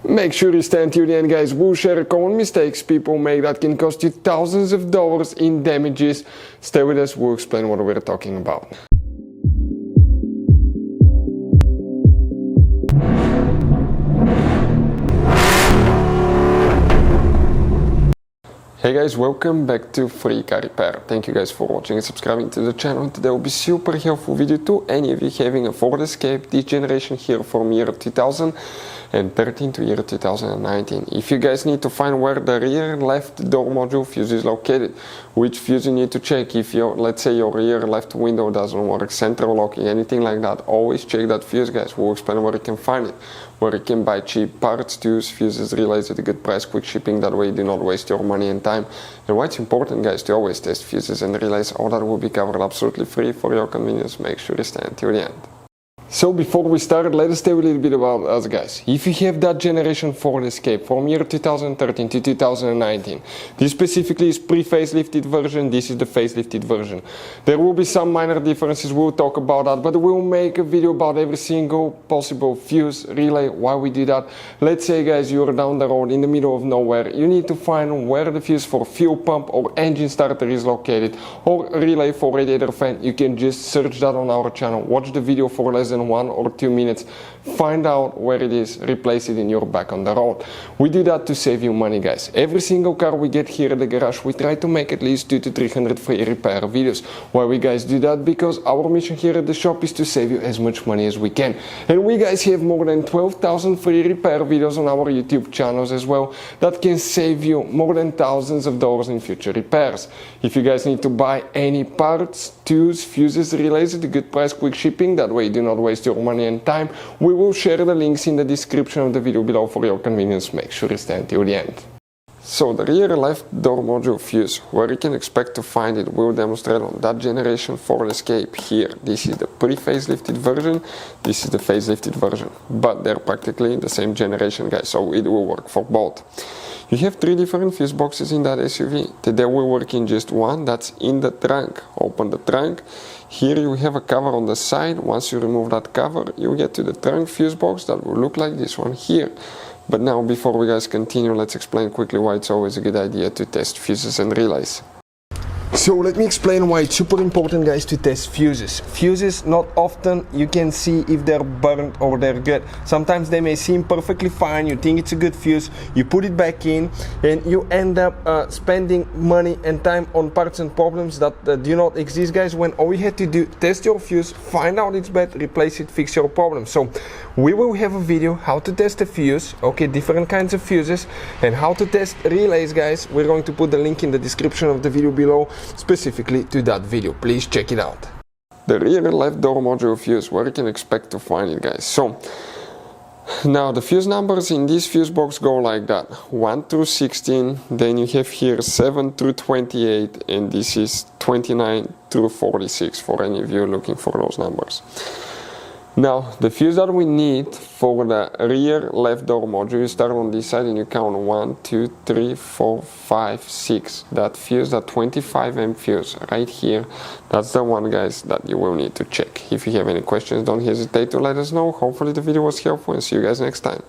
Make sure you stay until the end, guys. We'll share common mistakes people make that can cost you thousands of dollars in damages. Stay with us, we'll explain what we're talking about. Hey guys, welcome back to Free Car Repair. Thank you guys for watching and subscribing to the channel. Today will be super helpful video to any of you having a Ford Escape this generation here from year 2013 to year 2019. If you guys need to find where the rear left door module fuse is located, which fuse you need to check, if your, let's say your rear left window doesn't work, central locking, anything like that, always check that fuse, guys. We'll explain where you can find it, where you can buy cheap parts, tools, fuses, relays at a good price, quick shipping, that way you do not waste your money and time. And why it's important, guys, to always test fuses and relays, all that will be covered absolutely free for your convenience. Make sure you stay until the end. So before we start, let us tell you a little bit about us, guys. If you have that generation Ford Escape from year 2013 to 2019, this specifically is pre-facelifted version, this is the facelifted version. There will be some minor differences, we'll talk about that, but we'll make a video about every single possible fuse, relay, why we do that. Let's say, guys, you're down the road in the middle of nowhere, you need to find where the fuse for fuel pump or engine starter is located, or relay for radiator fan. You can just search that on our channel, watch the video for less than 1 or 2 minutes, find out where it is, replace it in your back on the road. We do that to save you money, guys. Every single car we get here at the garage, we try to make at least 200 to 300 free repair videos. Why we guys do that? Because our mission here at the shop is to save you as much money as we can. And we guys have more than 12,000 free repair videos on our YouTube channels as well that can save you more than thousands of dollars in future repairs. If you guys need to buy any parts, tools, fuses, relays at a good price, quick shipping, that way you do not waste your money and time, we will share the links in the description of the video below for your convenience. Make sure you stay until the end. So the rear left door module fuse, where you can expect to find it, we'll demonstrate on that generation Ford Escape here. This is the pre-facelifted version, this is the facelifted version, but they're practically the same generation, guys, so it will work for both. You have 3 different fuse boxes in that SUV. Today we work in just one, that's in the trunk. Open the trunk. Here you have a cover on the side. Once you remove that cover, you get to the trunk fuse box that will look like this one here. But now, before we guys continue, let's explain quickly why it's always a good idea to test fuses and relays. So let me explain why it's super important, guys, to test fuses. Fuses, not often you can see if they're burnt or they're good. Sometimes they may seem perfectly fine, you think it's a good fuse, you put it back in and you end up spending money and time on parts and problems that do not exist, guys, when all you had to do, test your fuse, find out it's bad, replace it, fix your problem. So we will have a video how to test a fuse, okay, different kinds of fuses, and how to test relays, guys. We're going to put the link in the description of the video below specifically to that video. Please check it out. The rear left door module fuse, where you can expect to find it, guys. So now the fuse numbers in this fuse box go like that: 1 through 16, then you have here 7 through 28, and this is 29 through 46 for any of you looking for those numbers. Now, the fuse that we need for the rear left door module, you start on this side and you count 1, 2, 3, 4, 5, 6. That fuse, that 25 amp fuse right here, that's the one, guys, that you will need to check. If you have any questions, don't hesitate to let us know. Hopefully the video was helpful, and see you guys next time.